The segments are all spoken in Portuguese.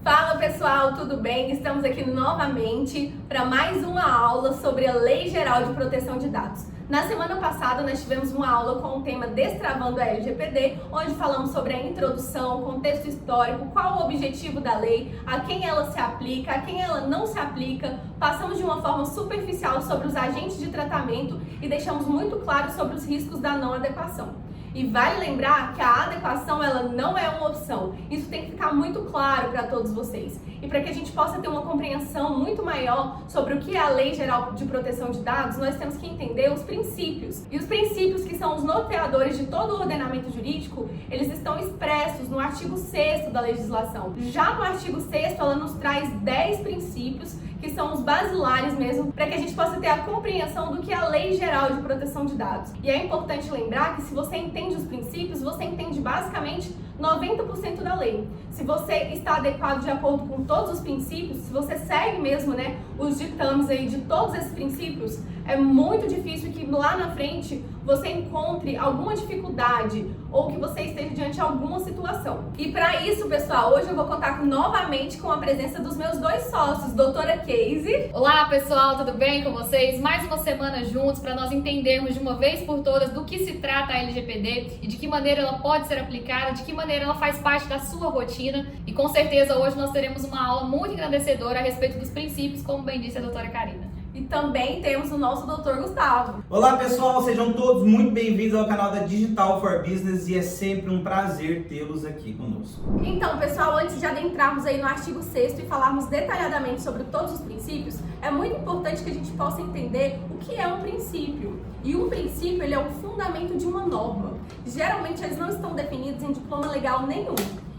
Fala pessoal, tudo bem? Estamos aqui novamente para mais uma aula sobre a Lei Geral de Proteção de Dados. Na semana passada nós tivemos uma aula com o tema Destravando a LGPD, onde falamos sobre a introdução, contexto histórico, qual o objetivo da lei, a quem ela se aplica, a quem ela não se aplica. Passamos de uma forma superficial sobre os agentes de tratamento e deixamos muito claro sobre os riscos da não adequação. E vale lembrar que a adequação ela não é uma opção. Isso tem que ficar muito claro para todos vocês. E para que a gente possa ter uma compreensão muito maior sobre o que é a Lei Geral de Proteção de Dados, nós temos que entender os princípios. E os princípios, que são os norteadores de todo o ordenamento jurídico, eles estão expressos no artigo 6º da legislação. Já no artigo 6º, ela nos traz 10 princípios que são os basilares mesmo, para que a gente possa ter a compreensão do que é a Lei Geral de Proteção de Dados. E é importante lembrar que se você entende os princípios, você entende basicamente 90% da lei. Se você está adequado de acordo com todos os princípios, se você segue mesmo, os ditames aí de todos esses princípios, é muito difícil que lá na frente você encontre alguma dificuldade ou que você esteja diante de alguma situação. E para isso, pessoal, hoje eu vou contar novamente com a presença dos meus dois sócios, doutora Casey. Olá, pessoal, tudo bem com vocês? Mais uma semana juntos para nós entendermos de uma vez por todas do que se trata a LGPD e de que maneira ela pode ser aplicada, de que maneira ela faz parte da sua rotina. E com certeza hoje nós teremos uma aula muito engrandecedora a respeito dos princípios, como bem disse a doutora Karina. E também temos o nosso doutor Gustavo. Olá pessoal, sejam todos muito bem-vindos ao canal da Digital for Business e é sempre um prazer tê-los aqui conosco. Então pessoal, antes de adentrarmos aí no artigo 6º e falarmos detalhadamente sobre todos os princípios, é muito importante que a gente possa entender o que é um princípio. E um princípio, ele é o fundamento de uma norma. Geralmente eles não estão definidos em diploma legal nenhum.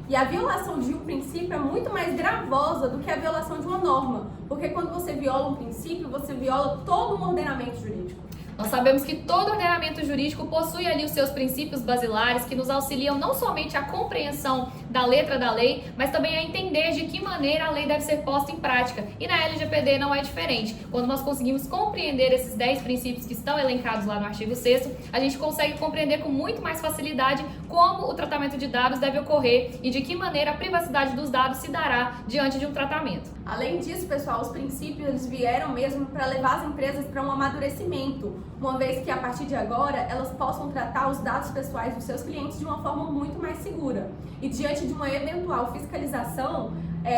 E a violação de um princípio é muito mais gravosa do que a violação de uma norma, porque quando você viola um princípio, você viola todo um ordenamento jurídico. Nós sabemos que todo ordenamento jurídico possui ali os seus princípios basilares que nos auxiliam não somente à compreensão da letra da lei, mas também a entender de que maneira a lei deve ser posta em prática. E na LGPD não é diferente. Quando nós conseguimos compreender esses 10 princípios que estão elencados lá no artigo 6º, a gente consegue compreender com muito mais facilidade como o tratamento de dados deve ocorrer e de que maneira a privacidade dos dados se dará diante de um tratamento. Além disso, pessoal, os princípios eles vieram mesmo para levar as empresas para um amadurecimento, uma vez que a partir de agora elas possam tratar os dados pessoais dos seus clientes de uma forma muito mais segura. E diante de uma eventual fiscalização,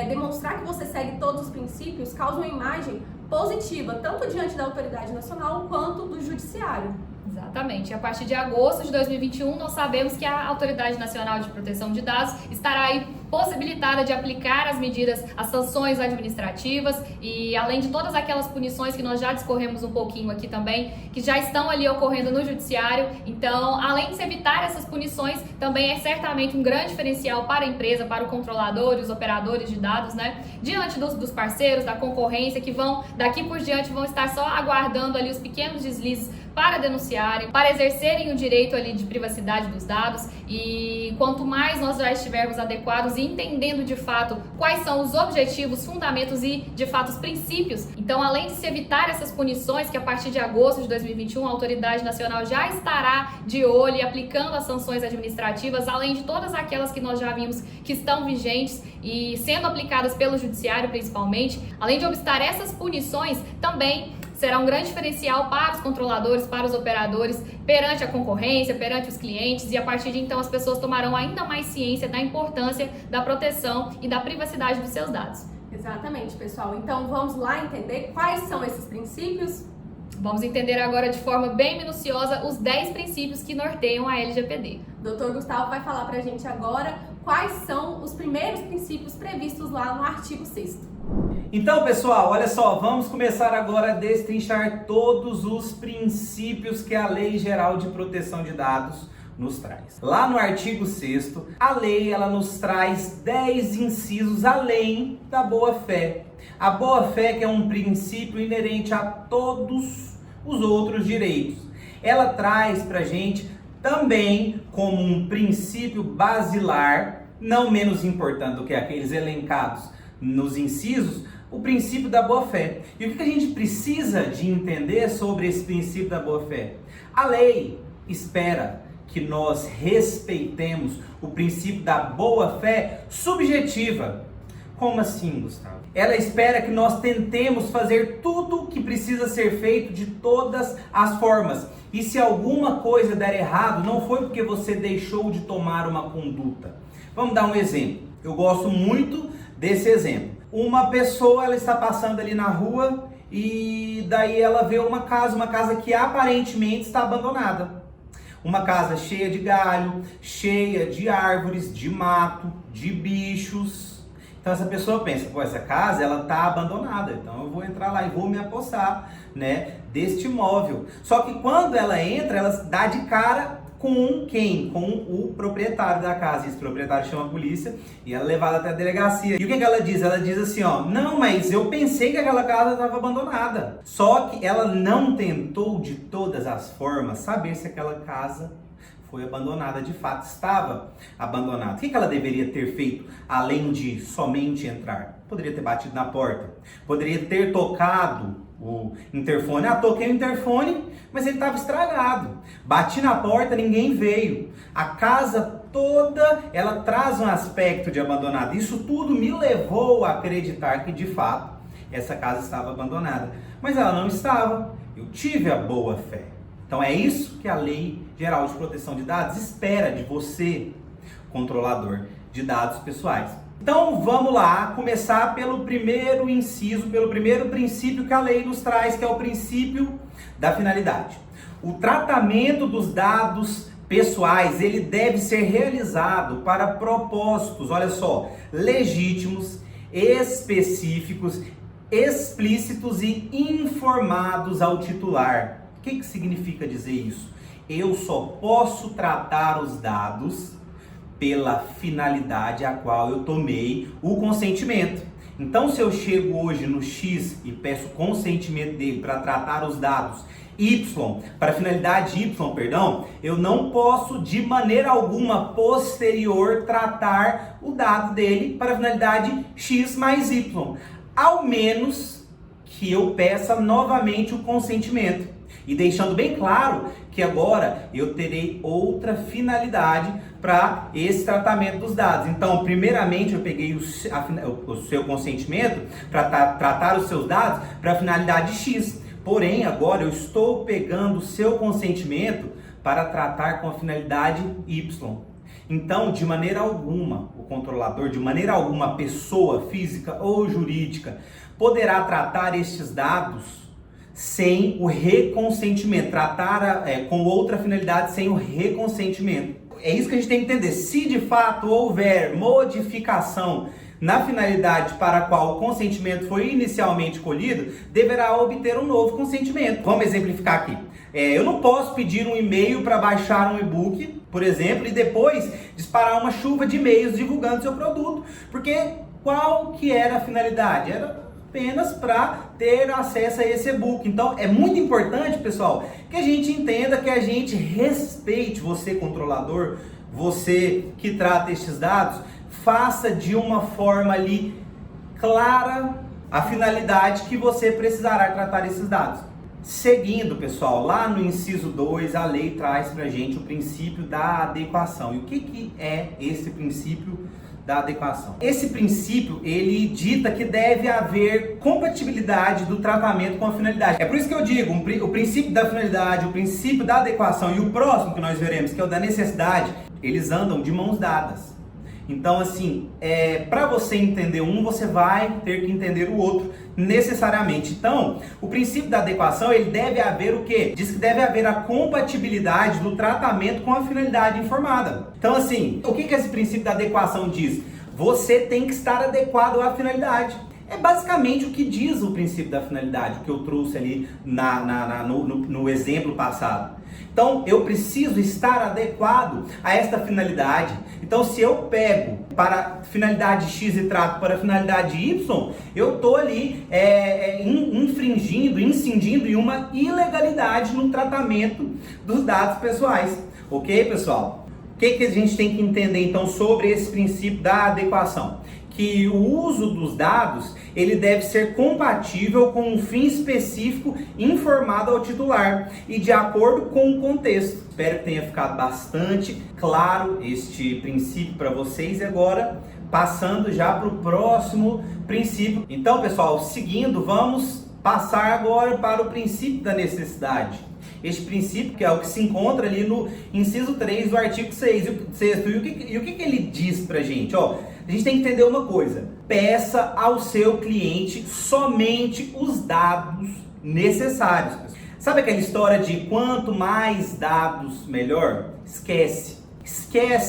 demonstrar que você segue todos os princípios causa uma imagem positiva, tanto diante da autoridade nacional quanto do judiciário. Exatamente. A partir de agosto de 2021, nós sabemos que a Autoridade Nacional de Proteção de Dados estará aí possibilitada de aplicar as medidas, as sanções administrativas e além de todas aquelas punições que nós já discorremos um pouquinho aqui também, que já estão ali ocorrendo no judiciário. Então, além de se evitar essas punições, também é certamente um grande diferencial para a empresa, para o controlador e os operadores de dados, diante dos parceiros, da concorrência, que daqui por diante vão estar só aguardando ali os pequenos deslizes para denunciarem, para exercerem o direito ali de privacidade dos dados. E quanto mais nós já estivermos adequados e entendendo de fato quais são os objetivos, fundamentos e de fato os princípios, então além de se evitar essas punições que a partir de agosto de 2021 a Autoridade Nacional já estará de olho e aplicando as sanções administrativas, além de todas aquelas que nós já vimos que estão vigentes e sendo aplicadas pelo judiciário principalmente, além de obstar essas punições, também será um grande diferencial para os controladores, para os operadores, perante a concorrência, perante os clientes, e a partir de então as pessoas tomarão ainda mais ciência da importância da proteção e da privacidade dos seus dados. Exatamente, pessoal. Então vamos lá entender quais são esses princípios? Vamos entender agora de forma bem minuciosa os 10 princípios que norteiam a LGPD. Dr. Gustavo vai falar pra gente agora quais são os primeiros princípios previstos lá no artigo 6º. Então pessoal, olha só, vamos começar agora a destrinchar todos os princípios que a Lei Geral de Proteção de Dados nos traz. Lá no artigo 6º, a lei ela nos traz 10 incisos além da boa-fé. A boa-fé que é um princípio inerente a todos os outros direitos. Ela traz pra gente também como um princípio basilar, não menos importante do que aqueles elencados nos incisos, o princípio da boa-fé. E o que a gente precisa de entender sobre esse princípio da boa-fé? A lei espera que nós respeitemos o princípio da boa-fé subjetiva. Como assim, Gustavo? Ela espera que nós tentemos fazer tudo o que precisa ser feito de todas as formas. E se alguma coisa der errado, não foi porque você deixou de tomar uma conduta. Vamos dar um exemplo. Eu gosto muito desse exemplo. Uma pessoa, ela está passando ali na rua e daí ela vê uma casa que aparentemente está abandonada. Uma casa cheia de galho, cheia de árvores, de mato, de bichos. Então essa pessoa pensa, pô, essa casa ela tá abandonada, então eu vou entrar lá e vou me apossar, né, deste imóvel. Só que quando ela entra, ela dá de cara com quem? Com o proprietário da casa. Esse proprietário chama a polícia e ela é levada até a delegacia. E o que ela diz? Ela diz assim, ó, não, mas eu pensei que aquela casa estava abandonada. Só que ela não tentou de todas as formas saber se aquela casa foi abandonada, de fato estava abandonada. O que ela deveria ter feito além de somente entrar? Poderia ter batido na porta, poderia ter tocado o interfone. Ah, toquei o interfone, mas ele estava estragado. Bati na porta, ninguém veio. A casa toda, ela traz um aspecto de abandonado. Isso tudo me levou a acreditar que de fato essa casa estava abandonada. Mas ela não estava. Eu tive a boa fé. Então é isso que a Lei Geral de Proteção de Dados espera de você, controlador de dados pessoais. Então vamos lá, começar pelo primeiro inciso, pelo primeiro princípio que a lei nos traz, que é o princípio da finalidade. O tratamento dos dados pessoais, ele deve ser realizado para propósitos, olha só, legítimos, específicos, explícitos e informados ao titular. O que significa dizer isso? Eu só posso tratar os dados pela finalidade a qual eu tomei o consentimento. Então, se eu chego hoje no X e peço consentimento dele para tratar os dados Y, para finalidade Y, perdão, eu não posso de maneira alguma posterior tratar o dado dele para finalidade X mais Y, ao menos que eu peça novamente o consentimento. E deixando bem claro que agora eu terei outra finalidade para esse tratamento dos dados. Então, primeiramente, eu peguei o seu consentimento para tratar os seus dados para a finalidade X. Porém, agora eu estou pegando o seu consentimento para tratar com a finalidade Y. Então, de maneira alguma, o controlador, de maneira alguma, a pessoa física ou jurídica poderá tratar estes dados sem o reconsentimento, tratar com outra finalidade sem o reconsentimento. É isso que a gente tem que entender. Se de fato houver modificação na finalidade para a qual o consentimento foi inicialmente colhido, deverá obter um novo consentimento. Vamos exemplificar aqui. Eu não posso pedir um e-mail para baixar um e-book, por exemplo, e depois disparar uma chuva de e-mails divulgando seu produto, porque qual que era a finalidade? Era apenas para ter acesso a esse e-book. Então é muito importante, pessoal, que a gente entenda, que a gente respeite, você controlador, você que trata estes dados, faça de uma forma ali clara a finalidade que você precisará tratar esses dados. Seguindo, pessoal, lá no inciso 2, a lei traz pra gente o princípio da adequação. E o que é esse princípio da adequação? Esse princípio, ele dita que deve haver compatibilidade do tratamento com a finalidade. É por isso que eu digo, o princípio da finalidade, o princípio da adequação e o próximo que nós veremos, que é o da necessidade, eles andam de mãos dadas. Então, assim, para você entender um, você vai ter que entender o outro necessariamente. Então, o princípio da adequação, ele deve haver o quê? Diz que deve haver a compatibilidade do tratamento com a finalidade informada. Então, assim, o que esse princípio da adequação diz? Você tem que estar adequado à finalidade. É basicamente o que diz o princípio da finalidade, o que eu trouxe ali no exemplo passado. Então, eu preciso estar adequado a esta finalidade. Então, se eu pego para finalidade X e trato para finalidade Y, eu estou ali incidindo em uma ilegalidade no tratamento dos dados pessoais. Ok, pessoal? O que a gente tem que entender, então, sobre esse princípio da adequação? Que o uso dos dados, ele deve ser compatível com um fim específico informado ao titular e de acordo com o contexto. Espero que tenha ficado bastante claro este princípio para vocês. E agora passando já para o próximo princípio. Então, pessoal, seguindo, vamos passar agora para o princípio da necessidade. Este princípio que é o que se encontra ali no inciso 3 do artigo 6. E o que ele diz pra gente? Ó, a gente tem que entender uma coisa. Peça ao seu cliente somente os dados necessários. Sabe aquela história de quanto mais dados, melhor? Esquece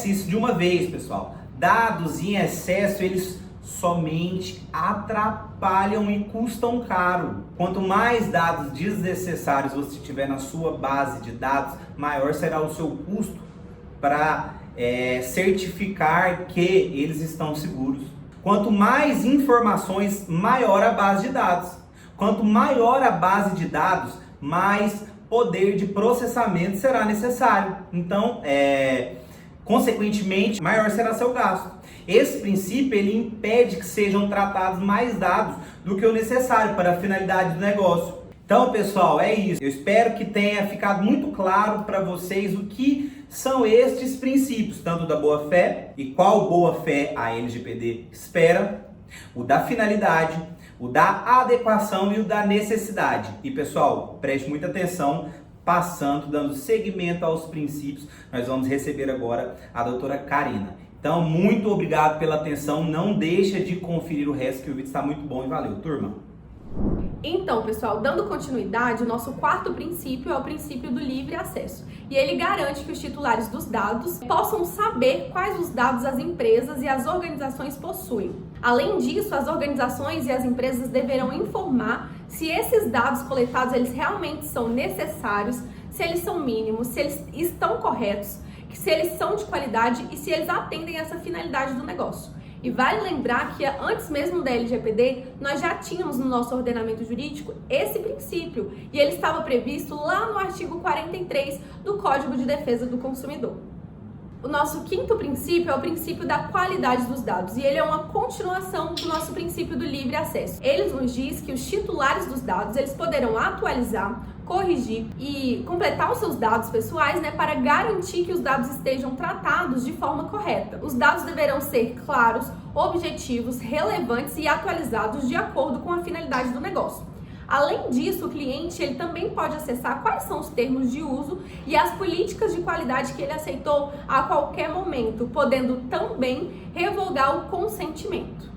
isso de uma vez, pessoal. Dados em excesso, eles somente atrapalham e custam caro. Quanto mais dados desnecessários você tiver na sua base de dados, maior será o seu custo para certificar que eles estão seguros. Quanto mais informações, maior a base de dados. Quanto maior a base de dados, mais poder de processamento será necessário. Então, consequentemente, maior será seu gasto. Esse princípio ele impede que sejam tratados mais dados do que o necessário para a finalidade do negócio. Então, pessoal, é isso. Eu espero que tenha ficado muito claro para vocês o que são estes princípios, tanto da boa-fé e qual boa-fé a LGPD espera, o da finalidade, o da adequação e o da necessidade. E, pessoal, preste muita atenção. Dando seguimento aos princípios, nós vamos receber agora a doutora Karina. Então, muito obrigado pela atenção. Não deixa de conferir o resto, que o vídeo está muito bom e valeu, turma! Então, pessoal, dando continuidade, o nosso quarto princípio é o princípio do livre acesso. E ele garante que os titulares dos dados possam saber quais os dados as empresas e as organizações possuem. Além disso, as organizações e as empresas deverão informar se esses dados coletados eles realmente são necessários, se eles são mínimos, se eles estão corretos, se eles são de qualidade e se eles atendem essa finalidade do negócio. E vale lembrar que antes mesmo da LGPD, nós já tínhamos no nosso ordenamento jurídico esse princípio, e ele estava previsto lá no artigo 43 do Código de Defesa do Consumidor. O nosso quinto princípio é o princípio da qualidade dos dados, e ele é uma continuação do nosso princípio do livre acesso. Ele nos diz que os titulares dos dados, eles poderão atualizar, corrigir e completar os seus dados pessoais, para garantir que os dados estejam tratados de forma correta. Os dados deverão ser claros, objetivos, relevantes e atualizados de acordo com a finalidade do negócio. Além disso, o cliente ele também pode acessar quais são os termos de uso e as políticas de qualidade que ele aceitou a qualquer momento, podendo também revogar o consentimento.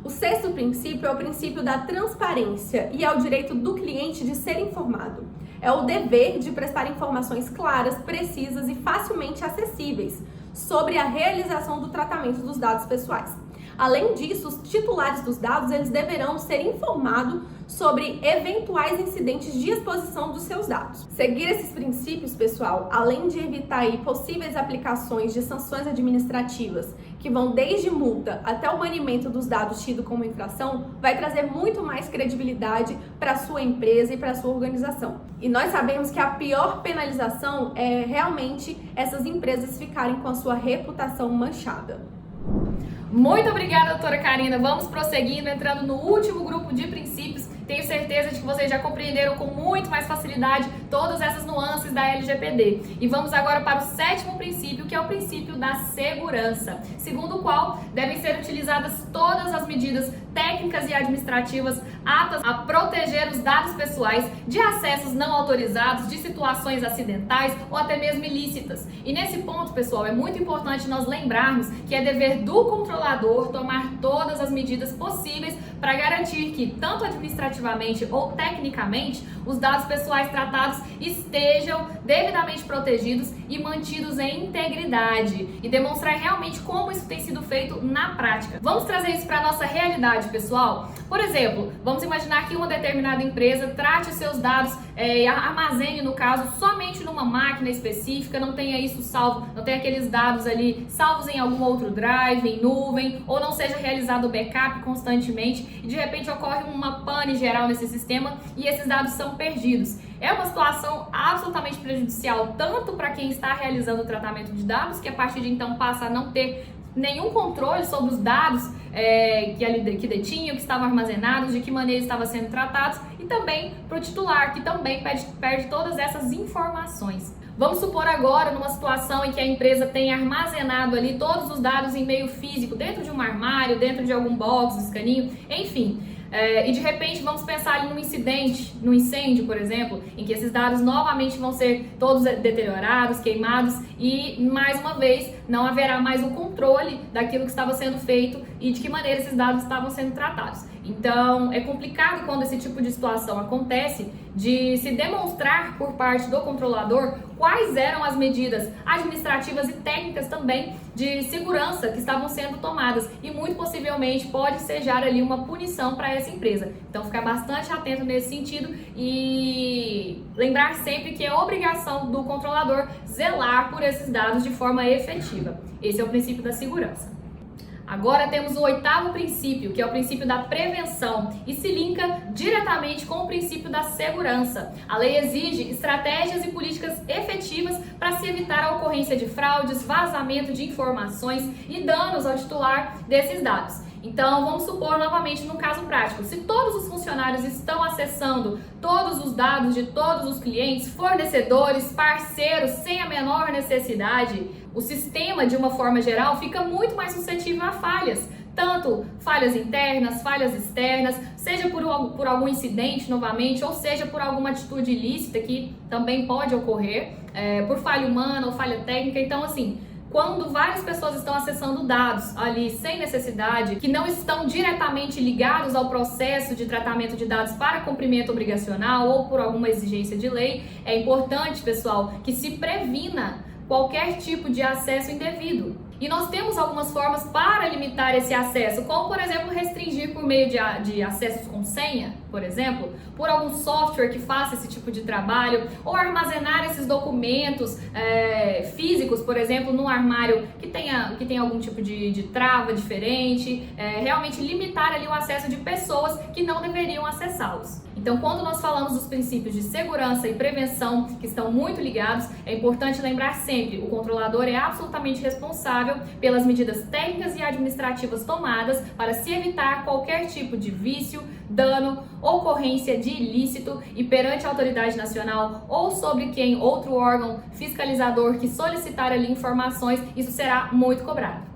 O sexto princípio é o princípio da transparência e é o direito do cliente de ser informado. É o dever de prestar informações claras, precisas e facilmente acessíveis sobre a realização do tratamento dos dados pessoais. Além disso, os titulares dos dados eles deverão ser informados sobre eventuais incidentes de exposição dos seus dados. Seguir esses princípios, pessoal, além de evitar possíveis aplicações de sanções administrativas, que vão desde multa até o banimento dos dados tido como infração, vai trazer muito mais credibilidade para a sua empresa e para a sua organização. E nós sabemos que a pior penalização é realmente essas empresas ficarem com a sua reputação manchada. Muito obrigada, doutora Karina. Vamos prosseguindo, entrando no último grupo de princípios. Tenho certeza de que vocês já compreenderam com muito mais facilidade todas essas nuances da LGPD. E vamos agora para o sétimo princípio, que é o princípio da segurança, segundo o qual devem ser utilizadas todas as medidas técnicas e administrativas aptas a proteger os dados pessoais de acessos não autorizados, de situações acidentais ou até mesmo ilícitas. E nesse ponto, pessoal, é muito importante nós lembrarmos que é dever do controlador tomar todas as medidas possíveis para garantir que, tanto administrativamente ou tecnicamente, os dados pessoais tratados estejam devidamente protegidos e mantidos em integridade, e demonstrar realmente como isso tem sido feito na prática. Vamos trazer isso para a nossa realidade, pessoal? Por exemplo, vamos imaginar que uma determinada empresa trate os seus dados, armazene, no caso, somente numa máquina específica, não tenha isso salvo, não tenha aqueles dados ali salvos em algum outro drive, em nuvem, ou não seja realizado o backup constantemente, e de repente ocorre uma pane geral nesse sistema e esses dados são perdidos. É uma situação absolutamente prejudicial, tanto para quem está realizando o tratamento de dados, que a partir de então passa a não ter nenhum controle sobre os dados que detinham, que estavam armazenados, de que maneira estavam sendo tratados, e também para o titular, que também perde todas essas informações. Vamos supor agora numa situação em que a empresa tem armazenado ali todos os dados em meio físico, dentro de um armário, dentro de algum box, escaninho, enfim. E de repente vamos pensar ali num incidente, num incêndio, por exemplo, em que esses dados novamente vão ser todos deteriorados, queimados e, mais uma vez, não haverá mais o controle daquilo que estava sendo feito e de que maneira esses dados estavam sendo tratados. Então, é complicado quando esse tipo de situação acontece de se demonstrar por parte do controlador quais eram as medidas administrativas e técnicas também de segurança que estavam sendo tomadas e muito possivelmente pode sejar ali uma punição para essa empresa. Então, ficar bastante atento nesse sentido e lembrar sempre que é obrigação do controlador zelar por esses dados de forma efetiva. Esse é o princípio da segurança. Agora temos o 8º princípio, que é o princípio da prevenção e se linka diretamente com o princípio da segurança. A lei exige estratégias e políticas efetivas para se evitar a ocorrência de fraudes, vazamento de informações e danos ao titular desses dados. Então, vamos supor novamente num caso prático, se todos os funcionários estão acessando todos os dados de todos os clientes, fornecedores, parceiros, sem a menor necessidade, o sistema, de uma forma geral, fica muito mais suscetível a falhas. Tanto falhas internas, falhas externas, seja por algum incidente novamente, ou seja por alguma atitude ilícita que também pode ocorrer, por falha humana ou falha técnica. Então, assim, quando várias pessoas estão acessando dados ali sem necessidade, que não estão diretamente ligados ao processo de tratamento de dados para cumprimento obrigacional ou por alguma exigência de lei, é importante, pessoal, que se previna qualquer tipo de acesso indevido. E nós temos algumas formas para limitar esse acesso, como, por exemplo, restringir por meio de acessos com senha, por exemplo, por algum software que faça esse tipo de trabalho, ou armazenar esses documentos físicos, por exemplo, num armário que tenha algum tipo de trava diferente, realmente limitar ali o acesso de pessoas que não deveriam acessá-los. Então, quando nós falamos dos princípios de segurança e prevenção, que estão muito ligados, é importante lembrar sempre, o controlador é absolutamente responsável pelas medidas técnicas e administrativas tomadas para se evitar qualquer tipo de vício, dano, ocorrência de ilícito e perante a autoridade nacional ou sobre quem outro órgão fiscalizador que solicitar ali informações, isso será muito cobrado.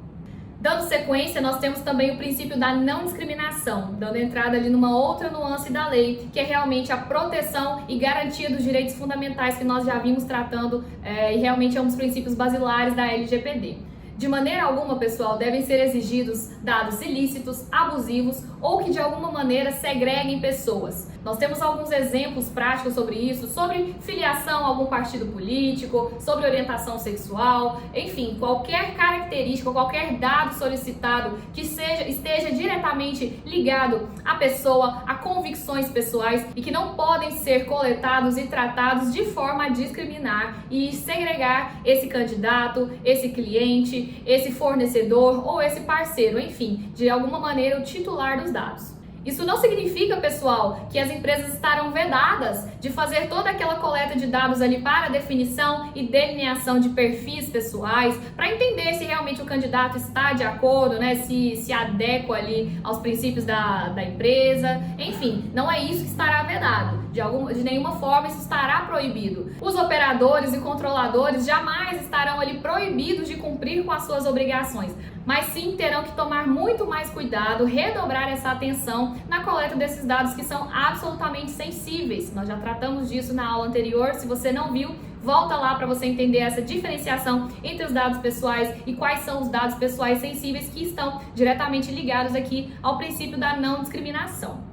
Dando sequência, nós temos também o princípio da não discriminação, dando entrada ali numa outra nuance da lei, que é realmente a proteção e garantia dos direitos fundamentais que nós já vimos tratando e realmente é um dos princípios basilares da LGPD. De maneira alguma, pessoal, devem ser exigidos dados ilícitos, abusivos ou que de alguma maneira segreguem pessoas. Nós temos alguns exemplos práticos sobre isso, sobre filiação a algum partido político, sobre orientação sexual, enfim, qualquer característica, qualquer dado solicitado que esteja diretamente ligado à pessoa, a convicções pessoais e que não podem ser coletados e tratados de forma a discriminar e segregar esse candidato, esse cliente, esse fornecedor ou esse parceiro, enfim, de alguma maneira o titular dos dados. Isso não significa, pessoal, que as empresas estarão vedadas de fazer toda aquela coleta de dados ali para definição e delineação de perfis pessoais, para entender se realmente o candidato está de acordo, né, se adequa ali aos princípios da empresa. Enfim, não é isso que estará vedado. De nenhuma forma isso estará proibido. Os operadores e controladores jamais estarão ali proibidos de cumprir com as suas obrigações, mas sim terão que tomar muito mais cuidado, redobrar essa atenção na coleta desses dados que são absolutamente sensíveis. Nós já tratamos disso na aula anterior, se você não viu, volta lá para você entender essa diferenciação entre os dados pessoais e quais são os dados pessoais sensíveis que estão diretamente ligados aqui ao princípio da não discriminação.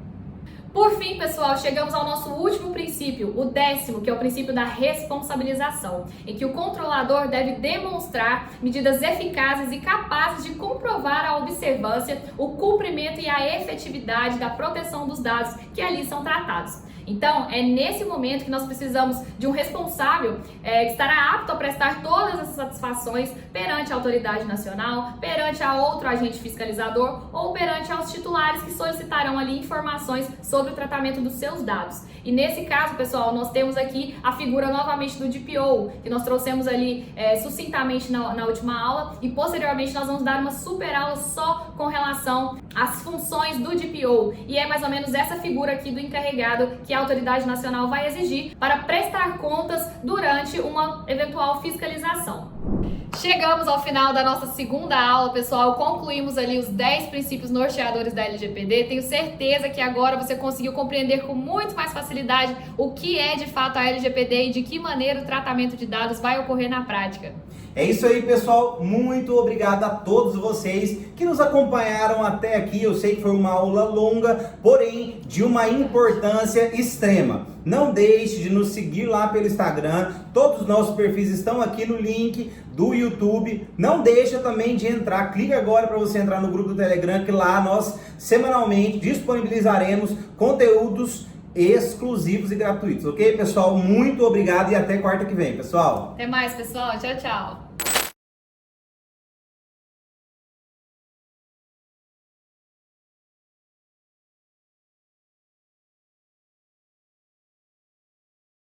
Por fim, pessoal, chegamos ao nosso último princípio, o 10º, que é o princípio da responsabilização, em que o controlador deve demonstrar medidas eficazes e capazes de comprovar a observância, o cumprimento e a efetividade da proteção dos dados que ali são tratados. Então, é nesse momento que nós precisamos de um responsável que estará apto a prestar todas as satisfações perante a autoridade nacional, perante a outro agente fiscalizador ou perante aos titulares que solicitarão ali informações sobre o tratamento dos seus dados. E nesse caso, pessoal, nós temos aqui a figura novamente do DPO, que nós trouxemos ali sucintamente na última aula, e posteriormente nós vamos dar uma super aula só com relação às funções do DPO. E é mais ou menos essa figura aqui do encarregado que a autoridade nacional vai exigir para prestar contas durante uma eventual fiscalização. Chegamos ao final da nossa segunda aula, pessoal. Concluímos ali os 10 princípios norteadores da LGPD. Tenho certeza que agora você conseguiu compreender com muito mais facilidade o que é de fato a LGPD e de que maneira o tratamento de dados vai ocorrer na prática. É isso aí, pessoal. Muito obrigado a todos vocês que nos acompanharam até aqui. Eu sei que foi uma aula longa, porém de uma importância extrema. Não deixe de nos seguir lá pelo Instagram. Todos os nossos perfis estão aqui no link do YouTube. Não deixa também de entrar. Clica agora para você entrar no grupo do Telegram, que lá nós semanalmente disponibilizaremos conteúdos exclusivos e gratuitos, ok, pessoal? Muito obrigado e até quarta que vem, pessoal. Até mais, pessoal. Tchau, tchau.